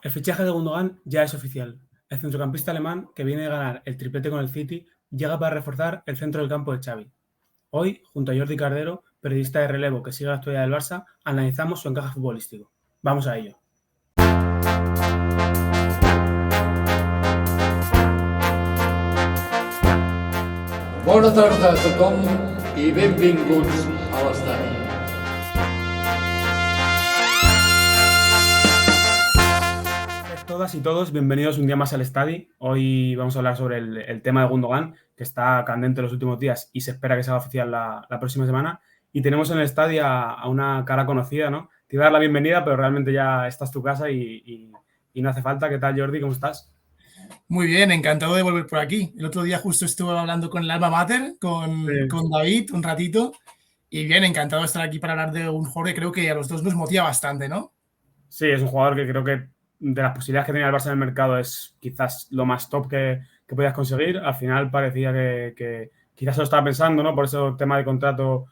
El fichaje de Gundogan ya es oficial. El centrocampista alemán, que viene de ganar el triplete con el City, llega para reforzar el centro del campo de Xavi. Hoy, junto a Jordi Cardero, periodista de relevo que sigue la actualidad del Barça, analizamos su encaje futbolístico. Vamos a ello. Bona tarda a tothom i benvinguts a l'estadi. Todas y todos, bienvenidos un día más al Estadi. Hoy vamos a hablar sobre el tema de Gundogan, que está candente los últimos días y se espera que se haga oficial la próxima semana. Y tenemos en el Estadi a una cara conocida, ¿no? Te iba a dar la bienvenida, pero realmente ya esta es tu casa y no hace falta. ¿Qué tal, Jordi? ¿Cómo estás? Muy bien, encantado de volver por aquí. El otro día justo estuve hablando con el Alma Mater, con David, un ratito, y bien, encantado de estar aquí para hablar de un jugador que creo que a los dos nos motiva bastante, ¿no? Sí, es un jugador que creo que de las posibilidades que tenía el Barça en el mercado es quizás lo más top que podías conseguir. Al final parecía que quizás se lo estaba pensando, ¿no? Por eso el tema de contrato,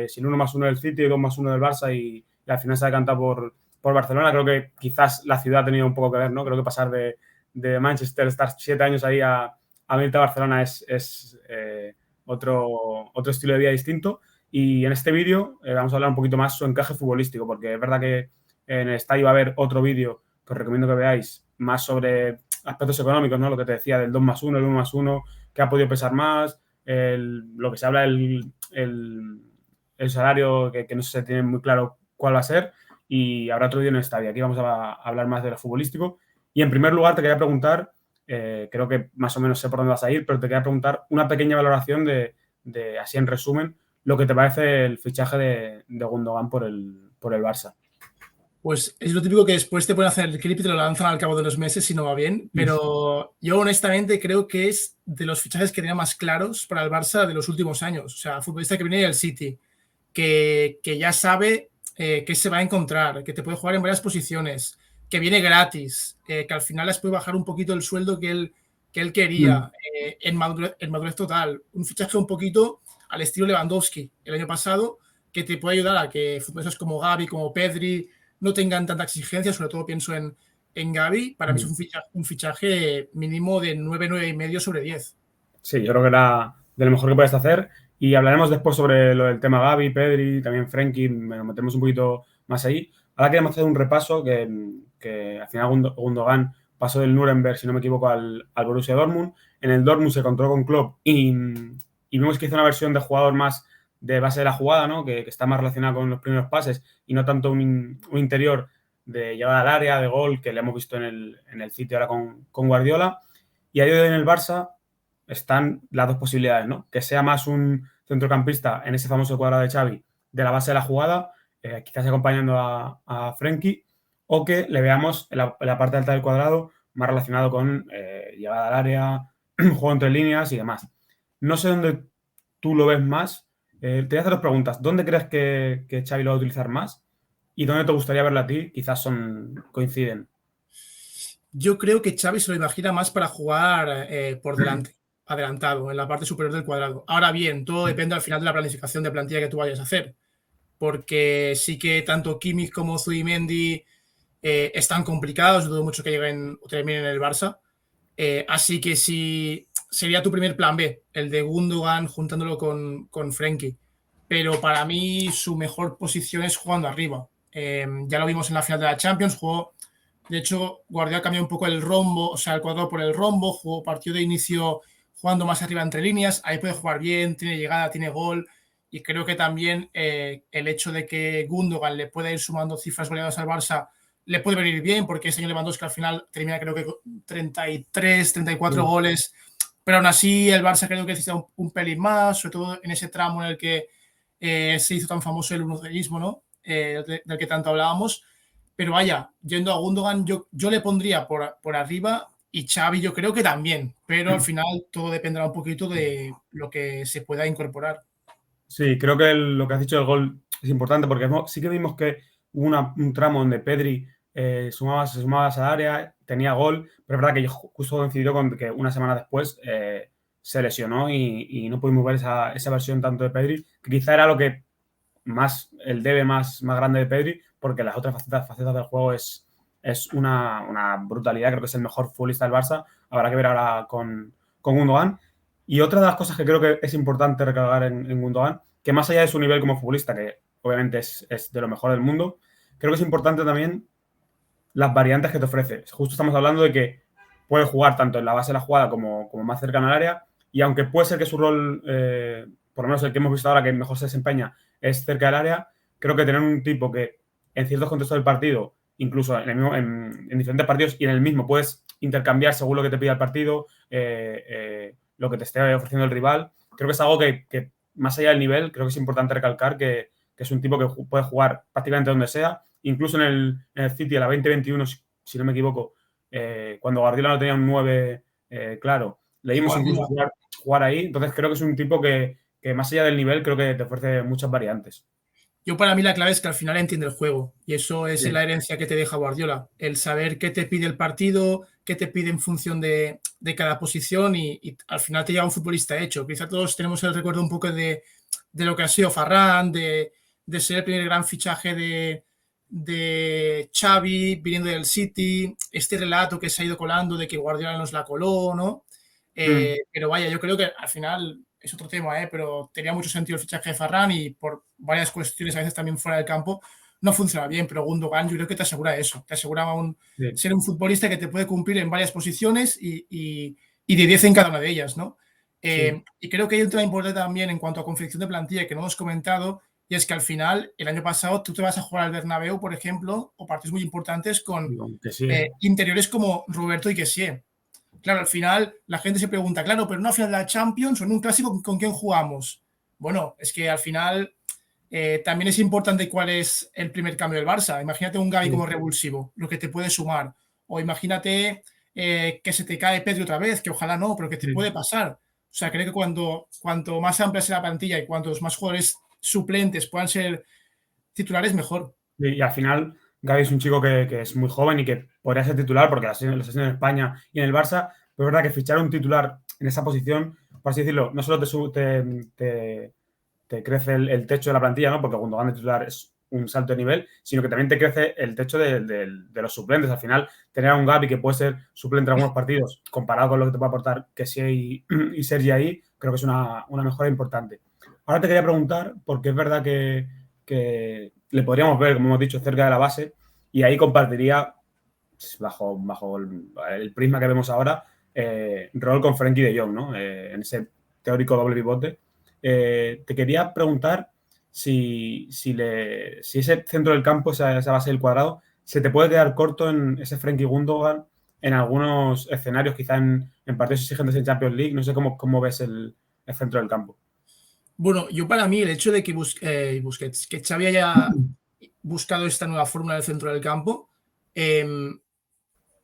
sin 1+1 del City y 2+1 del Barça y al final se ha decantado por Barcelona. Creo que quizás la ciudad ha tenido un poco que ver, ¿no? Creo que pasar de Manchester, estar 7 años ahí a venirte a Barcelona es otro estilo de vida distinto. Y en este vídeo vamos a hablar un poquito más su encaje futbolístico, porque es verdad que en el estadio va a haber otro vídeo que os recomiendo que veáis, más sobre aspectos económicos, ¿no? Lo que te decía del 2+1, el 1+1, que ha podido pesar más, lo que se habla, el salario, que no se tiene muy claro cuál va a ser, y habrá otro vídeo en el estadio. Aquí vamos a hablar más de lo futbolístico. Y en primer lugar te quería preguntar, creo que más o menos sé por dónde vas a ir, pero te quería preguntar una pequeña valoración de así en resumen, lo que te parece el fichaje de Gundogan por el Barça. Pues es lo típico que después te pueden hacer el clip y te lo lanzan al cabo de los meses si no va bien, pero yo honestamente creo que es de los fichajes que tenía más claros para el Barça de los últimos años. O sea, futbolista que viene del City, que ya sabe qué se va a encontrar, que te puede jugar en varias posiciones, que viene gratis, que al final les puede bajar un poquito el sueldo que él quería, en madurez total. Un fichaje un poquito al estilo Lewandowski el año pasado, que te puede ayudar a que futbolistas como Gavi, como Pedri, no tengan tanta exigencia, sobre todo pienso en Gavi. Para mí es un fichaje mínimo de 9,5 sobre 10. Sí, yo creo que era de lo mejor que puedes hacer. Y hablaremos después sobre lo del tema Gavi, Pedri, también Frenkie, nos metemos un poquito más ahí. Ahora queremos hacer un repaso que al final Gundogan pasó del Nuremberg, si no me equivoco, al Borussia Dortmund. En el Dortmund se encontró con Klopp y vimos que hizo una versión de jugador más de base de la jugada, ¿no? Que está más relacionado con los primeros pases y no tanto un interior de llegada al área, de gol, que le hemos visto en el City ahora con Guardiola. Y a día de hoy en el Barça están las dos posibilidades, ¿no? Que sea más un centrocampista en ese famoso cuadrado de Xavi de la base de la jugada, quizás acompañando a Frenkie, o que le veamos en la parte alta del cuadrado más relacionado con llegada al área, juego entre líneas y demás. No sé dónde tú lo ves más. Te voy a hacer dos preguntas. ¿Dónde crees que Xavi lo va a utilizar más? ¿Y dónde te gustaría verlo a ti? Quizás coinciden. Yo creo que Xavi se lo imagina más para jugar por delante, adelantado, en la parte superior del cuadrado. Ahora bien, todo depende al final de la planificación de plantilla que tú vayas a hacer, porque sí que tanto Kimmich como Zubimendi están complicados, dudo mucho que lleguen o terminen en el Barça. Así que sí, sería tu primer plan B, el de Gundogan juntándolo con Frenkie. Pero para mí su mejor posición es jugando arriba. Ya lo vimos en la final de la Champions, jugó. De hecho, Guardiola cambió un poco el rombo, o sea, el cuadrado por el rombo, jugó partido de inicio jugando más arriba entre líneas, ahí puede jugar bien, tiene llegada, tiene gol, y creo que también el hecho de que Gundogan le pueda ir sumando cifras goleadas al Barça le puede venir bien, porque ese año Lewandowski al final termina creo que 33, 34 goles, pero aún así el Barça creo que necesita un pelín más, sobre todo en ese tramo en el que se hizo tan famoso el unocelismo, ¿no? Del que tanto hablábamos. Pero vaya, yendo a Gundogan, yo le pondría por arriba, y Xavi yo creo que también, pero al final todo dependerá un poquito de lo que se pueda incorporar. Sí, creo que lo que has dicho del gol es importante porque sí que vimos que hubo un tramo donde Pedri se sumaba a esa área, tenía gol, pero es verdad que justo coincidió con que una semana después se lesionó y no pudimos ver esa versión tanto de Pedri, que quizá era lo que más, el debe más grande de Pedri, porque las otras facetas del juego es es una brutalidad. Creo que es el mejor futbolista del Barça. Habrá que ver ahora con Gundogan. Y otra de las cosas que creo que es importante recalcar en Gundogan, que más allá de su nivel como futbolista, que obviamente es de lo mejor del mundo, creo que es importante también las variantes que te ofrece. Justo estamos hablando de que puede jugar tanto en la base de la jugada como más cercana al área, y aunque puede ser que su rol, por lo menos el que hemos visto ahora que mejor se desempeña, es cerca del área, creo que tener un tipo que en ciertos contextos del partido, incluso en diferentes partidos y en el mismo, puedes intercambiar según lo que te pida el partido, lo que te esté ofreciendo el rival. Creo que es algo que más allá del nivel, creo que es importante recalcar que es un tipo que puede jugar prácticamente donde sea. Incluso en el City, a la 2021, si no me equivoco, cuando Guardiola no tenía un 9 claro, leímos incluso jugar ahí. Entonces creo que es un tipo que más allá del nivel, creo que te ofrece muchas variantes. Yo para mí la clave es que al final entiende el juego y eso es Sí. la herencia que te deja Guardiola, el saber qué te pide el partido, qué te pide en función de cada posición y al final te llega un futbolista hecho. Quizá todos tenemos el recuerdo un poco de lo que ha sido Ferran, de ser el primer gran fichaje de Xavi viniendo del City, este relato que se ha ido colando de que Guardiola nos la coló, ¿no? Pero vaya, yo creo que al final es otro tema, pero tenía mucho sentido el fichaje de Ferran y por varias cuestiones, a veces también fuera del campo, no funciona bien, pero Gundogan yo creo que te asegura eso, te asegura ser un futbolista que te puede cumplir en varias posiciones y de 10 en cada una de ellas, ¿no? Sí. Y creo que hay un tema importante también en cuanto a confección de plantilla que no hemos comentado, y es que al final, el año pasado, tú te vas a jugar al Bernabéu, por ejemplo, o partidos muy importantes con interiores como Roberto y Kessié. Claro, al final la gente se pregunta, claro, pero una final de la Champions o en un clásico, ¿con quién jugamos? Bueno, es que al final también es importante cuál es el primer cambio del Barça. Imagínate un Gavi como revulsivo, lo que te puede sumar. O imagínate que se te cae Pedri otra vez, que ojalá no, pero que te puede pasar. O sea, creo que cuanto más amplia sea la plantilla y cuantos más jugadores suplentes puedan ser titulares, mejor. Y al final, Gavi es un chico que es muy joven y que podría ser titular porque lo está haciendo en España y en el Barça, pero es verdad que fichar un titular en esa posición, por así decirlo, no solo te crece el techo de la plantilla, ¿no? Porque Gundogan de titular es un salto de nivel, sino que también te crece el techo de los suplentes. Al final, tener a un Gavi que puede ser suplente en algunos partidos, comparado con lo que te puede aportar Kessie y Sergi ahí, creo que es una mejora importante. Ahora te quería preguntar, porque es verdad que le podríamos ver, como hemos dicho, cerca de la base, y ahí compartiría, bajo el prisma que vemos ahora, rol con Frenkie de Jong, ¿no? En ese teórico doble pivote. Te quería preguntar si ese centro del campo, esa base del cuadrado, se te puede quedar corto en ese Frenkie Gundogan en algunos escenarios, quizá en partidos exigentes en Champions League. No sé cómo ves el centro del campo. Bueno, yo para mí el hecho de que Busquets, que Xavi haya buscado esta nueva fórmula del centro del campo,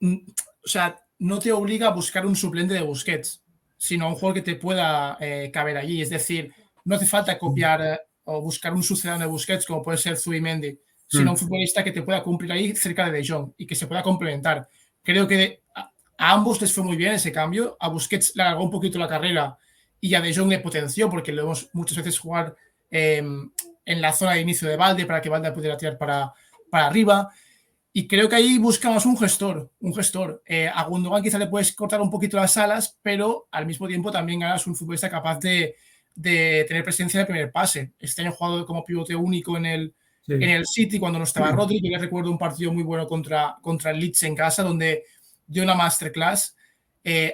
o sea, no te obliga a buscar un suplente de Busquets, sino un jugador que te pueda caber allí. Es decir, no hace falta copiar o buscar un sucedáneo de Busquets como puede ser Zubimendi, sino un futbolista que te pueda cumplir ahí cerca de Jong y que se pueda complementar. Creo que a ambos les fue muy bien ese cambio. A Busquets le alargó un poquito la carrera y a De Jong le potenció porque lo vemos muchas veces jugar en la zona de inicio de Balde para que Balde pudiera tirar para arriba. Y creo que ahí buscamos un gestor. A Gundogan quizá le puedes cortar un poquito las alas, pero al mismo tiempo también ganas un futbolista capaz de tener presencia en el primer pase. Este año ha jugado como pivote único en el City cuando no estaba Rodri. Yo le recuerdo un partido muy bueno contra el Leeds en casa, donde dio una masterclass.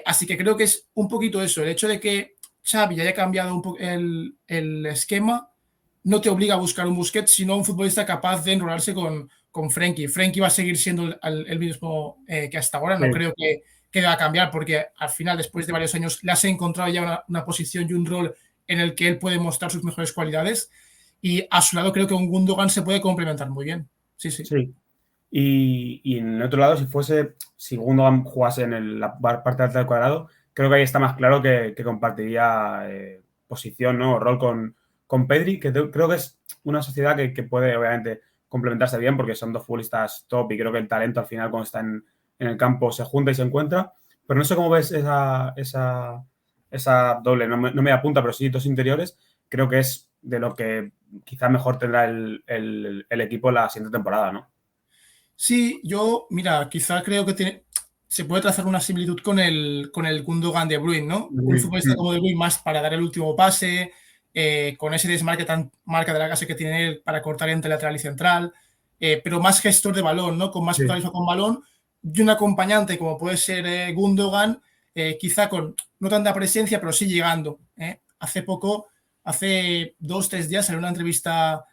Así que creo que es un poquito eso. El hecho de que Xavi haya cambiado un poco el esquema no te obliga a buscar un Busquets, sino un futbolista capaz de enrolarse con Frenkie. Frenkie va a seguir siendo el mismo que hasta ahora. No creo que va a cambiar porque al final, después de varios años, le has encontrado ya una posición y un rol en el que él puede mostrar sus mejores cualidades. Y a su lado creo que un Gundogan se puede complementar muy bien. Sí. Y en el otro lado, si Gundogan jugase en la parte alta del cuadrado, creo que ahí está más claro que compartiría posición, ¿no? O rol con Pedri, que creo que es una sociedad que puede, obviamente, complementarse bien porque son dos futbolistas top y creo que el talento al final cuando está en el campo se junta y se encuentra. Pero no sé cómo ves esa doble, no me apunta, pero sí dos interiores. Creo que es de lo que quizás mejor tendrá el equipo la siguiente temporada, ¿no? Sí, yo, mira, quizá creo que se puede trazar una similitud con el Gundogan de Bruyne, ¿no? Un futbolista como De Bruyne más para dar el último pase, con ese desmarque tan marca de la casa que tiene él para cortar entre lateral y central, pero más gestor de balón, ¿no? Con más Sí, protagonismo con balón, y un acompañante como puede ser Gundogan, quizá con no tanta presencia, pero sí llegando. Hace 2, 3 días, en una entrevista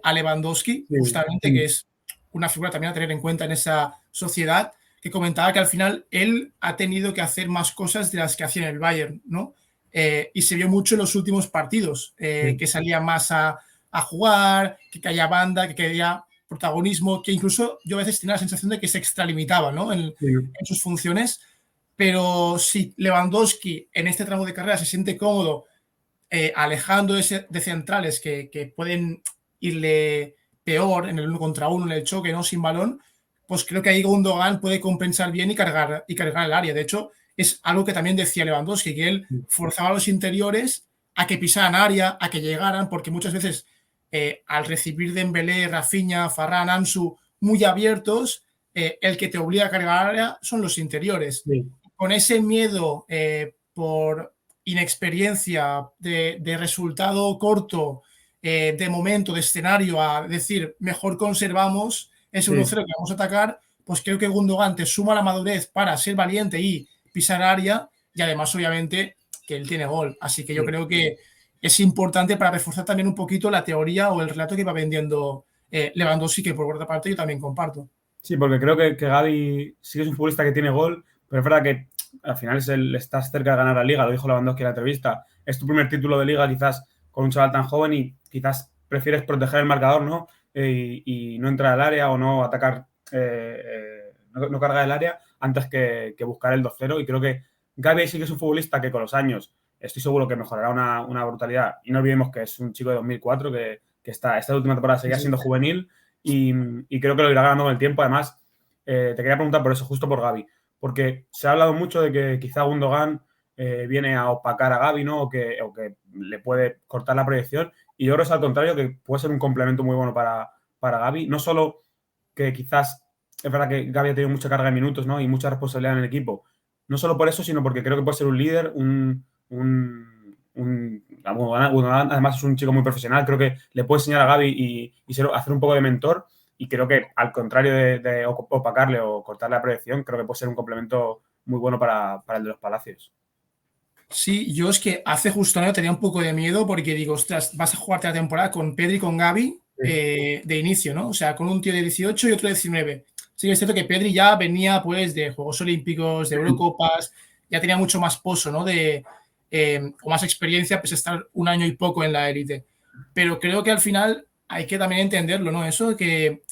a Lewandowski, justamente, que es una figura también a tener en cuenta en esa sociedad, que comentaba que al final él ha tenido que hacer más cosas de las que hacía en el Bayern, ¿no? Y se vio mucho en los últimos partidos, sí, que salía más a jugar, que caía banda, que quería protagonismo, que incluso yo a veces tenía la sensación de que se extralimitaba, ¿no? sí, En sus funciones. Pero si Lewandowski en este tramo de carrera se siente cómodo alejando de centrales que pueden irle peor en el uno contra uno, en el choque, ¿no? Sin balón, pues creo que ahí Gundogan puede compensar bien y cargar el área. De hecho, es algo que también decía Lewandowski, que él forzaba a los interiores a que pisaran área, a que llegaran, porque muchas veces al recibir Dembélé, Rafinha, Varane, Ansu muy abiertos, el que te obliga a cargar área son los interiores. sí, Con ese miedo por inexperiencia, de resultado corto, de momento, de escenario, a decir, mejor conservamos ese sí, 1-0 que vamos a atacar, pues creo que Gundogan te suma la madurez para ser valiente y pisar área, y además, obviamente, que él tiene gol. Así que yo sí. creo que es importante para reforzar también un poquito la teoría o el relato que va vendiendo Lewandowski, que por otra parte yo también comparto. Sí, porque creo que Gavi sí que es un futbolista que tiene gol, pero es verdad que al final estás cerca de ganar la Liga, lo dijo Lewandowski en la entrevista. Es tu primer título de Liga quizás con un chaval tan joven y quizás prefieres proteger el marcador, ¿no? Y no entrar al área o no atacar, no cargar el área antes que buscar el 2-0. Y creo que Gavi sí que es un futbolista que con los años estoy seguro que mejorará una brutalidad. Y no olvidemos que es un chico de 2004 que esta última temporada seguía Sí. siendo juvenil y creo que lo irá ganando con el tiempo. Además, te quería preguntar por eso, justo por Gavi, porque se ha hablado mucho de que quizá Gundogan viene a opacar a Gavi, ¿no? O que le puede cortar la proyección, y yo creo que es al contrario, que puede ser un complemento muy bueno para Gavi. No solo que quizás es verdad que Gavi ha tenido mucha carga de minutos, ¿no? Y mucha responsabilidad en el equipo. No solo por eso, sino porque creo que puede ser un líder, Gundogan además es un chico muy profesional, creo que le puede enseñar a Gavi y hacer un poco de mentor, y creo que al contrario de opacarle o cortarle la proyección, creo que puede ser un complemento muy bueno para el de los Palacios. Sí, yo es que hace justo un año tenía un poco de miedo porque digo, ostras, vas a jugarte la temporada con Pedri y con Gavi de inicio, ¿no? O sea, con un tío de 18 y otro de 19. Sí que es cierto que Pedri ya venía pues de Juegos Olímpicos, de Eurocopas, ya tenía mucho más pozo, ¿no? O más experiencia, pues estar un año y poco en la élite. Pero creo que al final hay que también entenderlo, ¿no? Eso que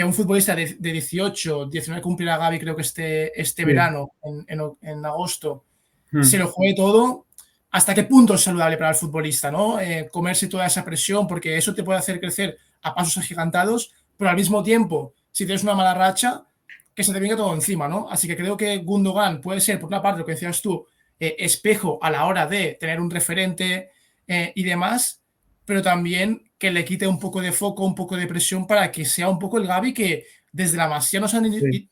un futbolista de 18, 19 cumplirá Gavi creo que este Sí. verano, en agosto, se Mm. lo juegue todo. ¿Hasta qué punto es saludable para el futbolista, ¿no? Comerse toda esa presión, porque eso te puede hacer crecer a pasos agigantados, pero al mismo tiempo, si tienes una mala racha, que se te venga todo encima, ¿no? Así que creo que Gundogan puede ser, por una parte, lo que decías tú, espejo a la hora de tener un referente y demás, pero también que le quite un poco de foco, un poco de presión para que sea un poco el Gavi que desde la Masía nos han Sí.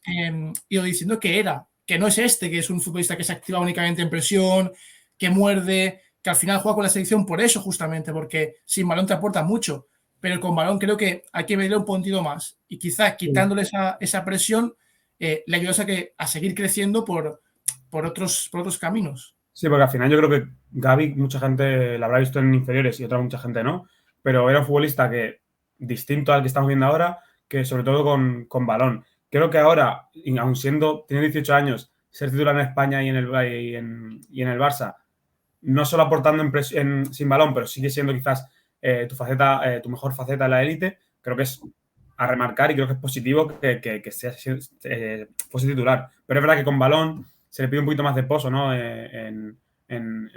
ido diciendo que era, que no es este, que es un futbolista que se activa únicamente en presión, que muerde, que al final juega con la selección por eso justamente, porque sin balón te aporta mucho, pero con balón creo que hay que medirle un puntito más y quizás Sí. quitándole esa presión le ayudas a seguir creciendo por otros caminos. Sí, porque al final yo creo que Gavi, mucha gente la habrá visto en inferiores y otra mucha gente no, pero era un futbolista que, distinto al que estamos viendo ahora, que sobre todo con balón. Creo que ahora, y aun tiene 18 años, ser titular en España y en el Barça, no solo aportando sin balón, pero sigue siendo quizás tu mejor faceta en la élite, creo que es a remarcar, y creo que es positivo que fuese titular. Pero es verdad que con balón se le pide un poquito más de pozo, ¿no? En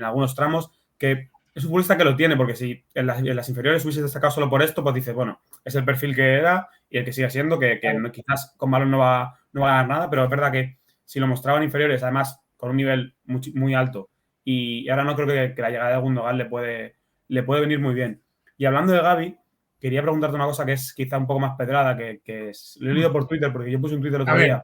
algunos tramos, que es un futbolista que lo tiene, porque si en las inferiores hubiese destacado solo por esto, pues dices, bueno, es el perfil que era y el que sigue siendo, que quizás con balón no va a ganar nada, pero es verdad que si lo mostraba en inferiores, además con un nivel muy, muy alto, y ahora no creo que la llegada de Gundogan le puede venir muy bien. Y hablando de Gavi, quería preguntarte una cosa que es quizá un poco más pedrada, lo he leído por Twitter, porque yo puse un Twitter el otro día.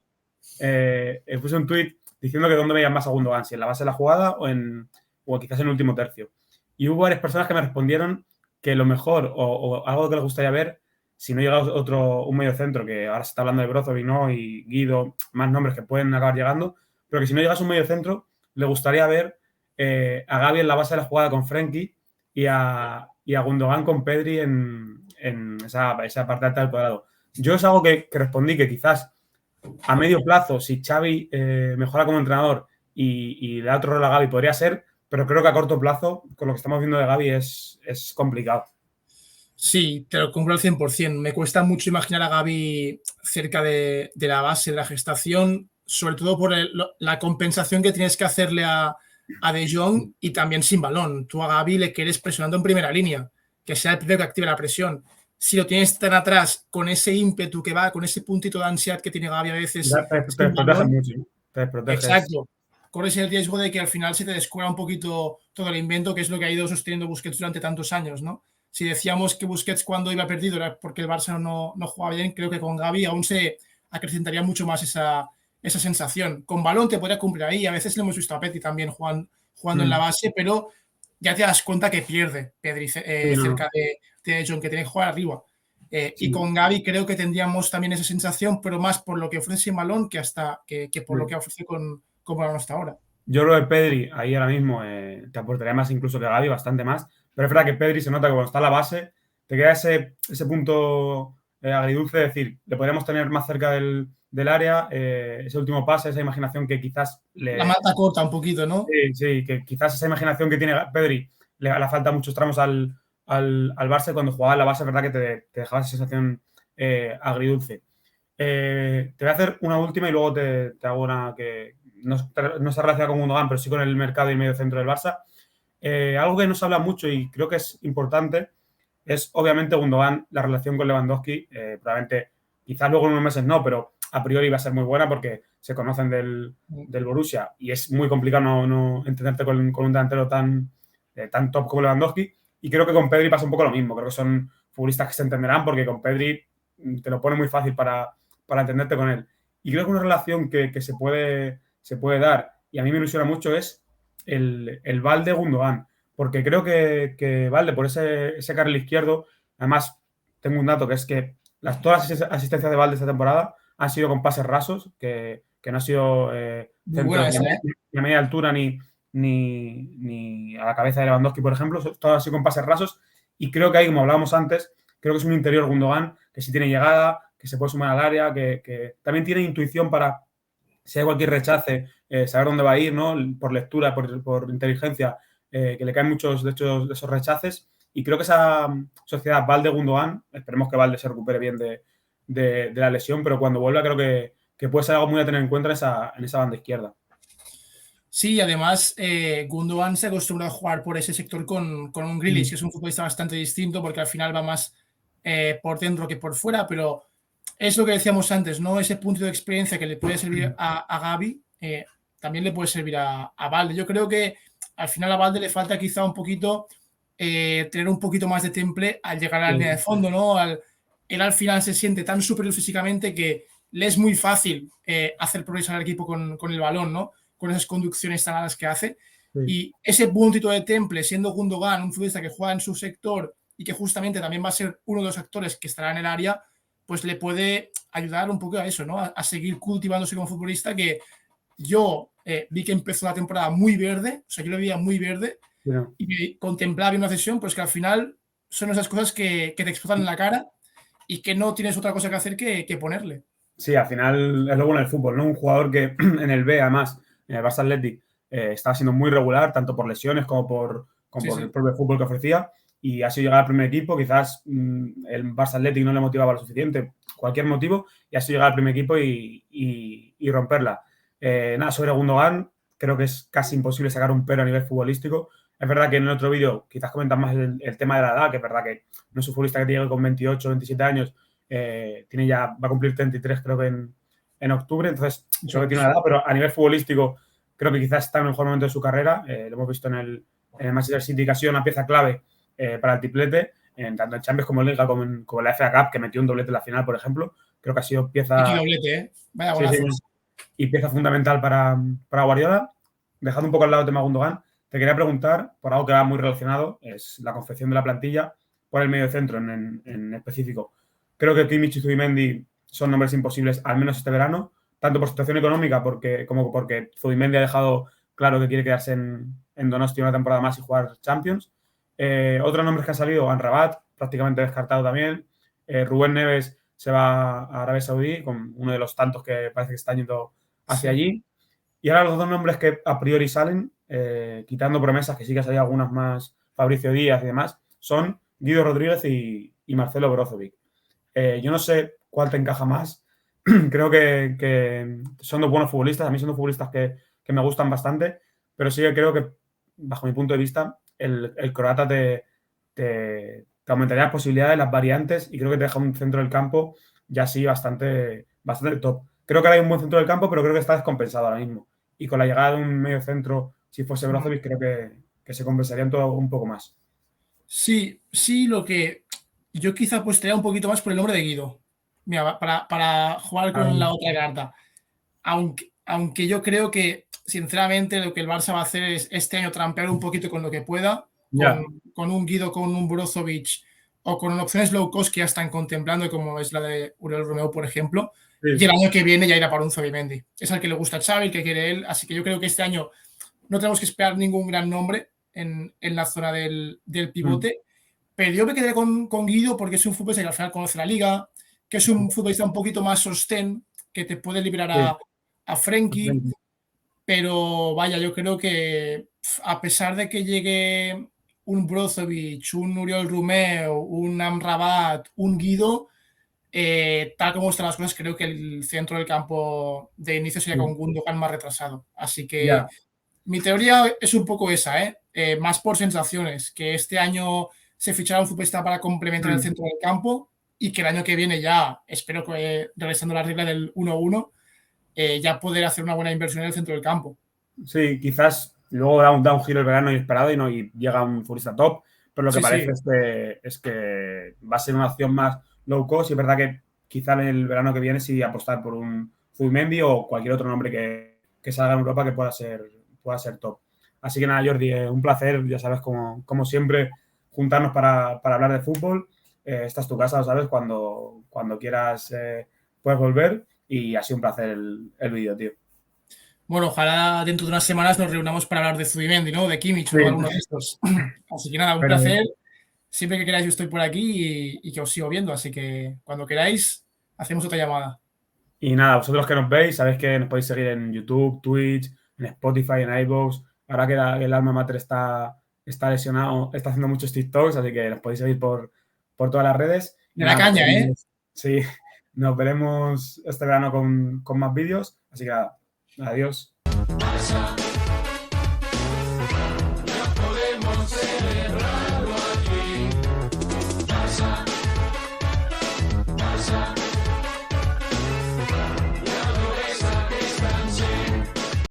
Puse un tweet diciendo que dónde veían más a Gundogan, si en la base de la jugada o quizás en el último tercio. Y hubo varias personas que me respondieron que lo mejor o algo que les gustaría ver, si no llega un medio centro, que ahora se está hablando de Brozovic, ¿no? Y Guido, más nombres que pueden acabar llegando, pero que si no llegas un medio centro, le gustaría ver a Gavi en la base de la jugada con Frenkie y a Gundogan con Pedri en esa parte alta del cuadrado. Yo es algo que respondí que quizás a medio plazo, si Xavi mejora como entrenador y le da otro rol a Gavi, podría ser, pero creo que a corto plazo, con lo que estamos viendo de Gavi, es complicado. Sí, te lo compro al 100%. Me cuesta mucho imaginar a Gavi cerca de la base, de la gestación, sobre todo por la compensación que tienes que hacerle a De Jong y también sin balón. Tú a Gavi le quieres presionando en primera línea, que sea el primero que active la presión. Si lo tienes tan atrás, con ese ímpetu que va, con ese puntito de ansiedad que tiene Gavi a veces. Te protege mucho, ¿no? Te proteges. Exacto. Corres el riesgo de que al final se te descubra un poquito todo el invento, que es lo que ha ido sosteniendo Busquets durante tantos años, ¿no? Si decíamos que Busquets cuando iba perdido era porque el Barça no jugaba bien, creo que con Gavi aún se acrecentaría mucho más esa sensación. Con balón te podría cumplir ahí. A veces le hemos visto a Pedri también jugando en la base, pero ya te das cuenta que pierde Pedri cerca de John, que tiene que jugar arriba. Y con Gavi creo que tendríamos también esa sensación, pero más por lo que ofrece sin balón que por lo que ofrece con balón hasta ahora. Yo creo que Pedri ahí ahora mismo te aportaría más incluso que Gavi, bastante más. Pero es verdad que Pedri se nota que cuando está en la base te queda ese punto agridulce de decir, le podríamos tener más cerca del área, ese último pase, esa imaginación que quizás la mata corta un poquito, ¿no? Sí, que quizás esa imaginación que tiene Pedri le falta muchos tramos al Barça. Cuando jugaba en la base es verdad que te dejaba esa sensación agridulce. Te voy a hacer una última y luego te hago una que no se relaciona con Gundogan, pero sí con el mercado y medio centro del Barça. Algo que no se habla mucho y creo que es importante es obviamente Gundogan, la relación con Lewandowski. Probablemente, quizás luego en unos meses no, pero a priori va a ser muy buena porque se conocen del Borussia y es muy complicado no entenderte con un delantero tan top como Lewandowski. Y creo que con Pedri pasa un poco lo mismo. Creo que son futbolistas que se entenderán porque con Pedri te lo pone muy fácil para entenderte con él. Y creo que una relación que se puede dar, y a mí me ilusiona mucho, es el Valde Gundogan, porque creo que Valde, por ese carril izquierdo, además tengo un dato que es que todas las asistencias de Valde esta temporada han sido con pases rasos, que no ha sido centros ni a media altura ni a la cabeza de Lewandowski, por ejemplo, todo ha sido con pases rasos, y creo que ahí, como hablábamos antes, creo que es un interior Gundogan que sí tiene llegada, que se puede sumar al área, que también tiene intuición para, si hay cualquier rechace, saber dónde va a ir, ¿no? Por lectura, por inteligencia, que le caen muchos de esos rechaces. Y creo que esa sociedad Valde-Gundogan, esperemos que Valde se recupere bien de la lesión, pero cuando vuelva creo que puede ser algo muy a tener en cuenta en esa banda izquierda. Sí, además Gundogan se acostumbra a jugar por ese sector con un Grealish, que es un futbolista bastante distinto porque al final va más por dentro que por fuera, pero es lo que decíamos antes, ¿no? Ese punto de experiencia que le puede servir a Gavi, también le puede servir a Valde. Yo creo que al final a Valde le falta quizá un poquito tener un poquito más de temple al llegar a la línea de fondo, ¿no? Él al final se siente tan superior físicamente que le es muy fácil hacer progresar al equipo con el balón, ¿no? Con esas conducciones tan altas que hace. Sí. Y ese puntito de temple, siendo Gundogan un futbolista que juega en su sector y que justamente también va a ser uno de los actores que estará en el área, pues le puede ayudar un poco a eso, ¿no? A seguir cultivándose como futbolista, que yo vi que empezó la temporada muy verde, o sea, yo lo veía muy verde, y me contemplaba bien una cesión, pues que al final son esas cosas que te explotan en la cara y que no tienes otra cosa que hacer que ponerle. Sí, al final es lo bueno del fútbol, ¿no? Un jugador que en el B, además, en el Barça Athletic, estaba siendo muy regular, tanto por lesiones como por el propio fútbol que ofrecía, y ha sido llegar al primer equipo. Quizás el Barça Athletic no le motivaba lo suficiente, cualquier motivo, y ha sido llegar al primer equipo y romperla. Nada, sobre Gundogan, creo que es casi imposible sacar un pero a nivel futbolístico. Es verdad que en el otro vídeo quizás comentan más el tema de la edad, que es verdad que no es un futbolista que llegue con 28 o 27 años, va a cumplir 33 creo que en octubre, entonces creo que tiene una edad, pero a nivel futbolístico creo que quizás está en el mejor momento de su carrera. Lo hemos visto en el Manchester City, que ha sido una pieza clave para el triplete, tanto en Champions como en Liga, como en la FA Cup, que metió un doblete en la final, por ejemplo. Creo que ha sido pieza... Aquí doblete, ¿eh? Vaya golazos. Sí. Y pieza fundamental para Guardiola. Dejando un poco al lado el tema Gundogan, te quería preguntar, por algo que va muy relacionado, es la confección de la plantilla por el medio centro en específico. Creo que Kimmich y Zubimendi son nombres imposibles, al menos este verano, tanto por situación económica como porque Zubimendi ha dejado claro que quiere quedarse en Donosti una temporada más y jugar Champions. Otros nombres que han salido, Amrabat, prácticamente descartado también. Rubén Neves se va a Arabia Saudí, con uno de los tantos que parece que están yendo hacia allí. Y ahora los dos nombres que a priori salen, quitando promesas, que sí que han salido algunas más, Fabricio Díaz y demás, son Guido Rodríguez y Marcelo Brozovic. Yo no sé cuál te encaja más. Creo que son dos buenos futbolistas. A mí son dos futbolistas que me gustan bastante, pero sí que creo que, bajo mi punto de vista, el croata te aumentaría las posibilidades, las variantes, y creo que te deja un centro del campo ya sí bastante top. Creo que ahora hay un buen centro del campo, pero creo que está descompensado ahora mismo. Y con la llegada de un medio centro, si fuese Brozovic, creo que se compensarían todo un poco más. Sí, lo que yo quizá apostaría un poquito más por el nombre de Guido. Mira, para jugar con la otra carta. Aunque yo creo que, sinceramente, lo que el Barça va a hacer es este año trampear un poquito con lo que pueda, con un Guido, con un Brozovic o con opciones low cost que ya están contemplando, como es la de Uriel Romeu, por ejemplo. Sí. Y el año que viene ya irá para un Zubimendi. Es al que le gusta a Xavi, el que quiere él. Así que yo creo que este año no tenemos que esperar ningún gran nombre en la zona del pivote. Pero yo me quedaré con Guido porque es un futbolista que al final conoce la liga, que es un futbolista un poquito más sostén, que te puede liberar a Frenkie. Pero vaya, yo creo que a pesar de que llegue un Brozovic, un Uriel Romeu, un Amrabat, un Guido, tal como están las cosas, creo que el centro del campo de inicio sería con Gundogan más retrasado. Así que mi teoría es un poco esa, más por sensaciones, que este año se fichará un futbolista para complementar el centro del campo y que el año que viene ya, espero que regresando a la regla del 1-1, ya poder hacer una buena inversión en el centro del campo. Sí, quizás luego da un giro el verano inesperado y llega un futbolista top, pero lo que parece es que va a ser una opción más low cost y es verdad que quizá en el verano que viene sí apostar por un Zubimendi o cualquier otro nombre que salga en Europa que pueda ser top. Así que nada, Jordi, un placer, ya sabes, como siempre, juntarnos para hablar de fútbol. Esta es tu casa, ¿sabes? Cuando quieras puedes volver y ha sido un placer el vídeo, tío. Bueno, ojalá dentro de unas semanas nos reunamos para hablar de Zubimendi, ¿no? De Kimmich o alguno de estos. Así que nada, un placer. Siempre que queráis yo estoy por aquí y que os sigo viendo. Así que cuando queráis, hacemos otra llamada. Y nada, vosotros que nos veis, sabéis que nos podéis seguir en YouTube, Twitch, en Spotify, en iVoox. Ahora que el alma mater está lesionado, está haciendo muchos TikToks, así que nos podéis seguir por todas las redes. De la caña, ¿eh? Sí, nos veremos este verano con más vídeos. Así que nada, adiós. No podemos celebrar.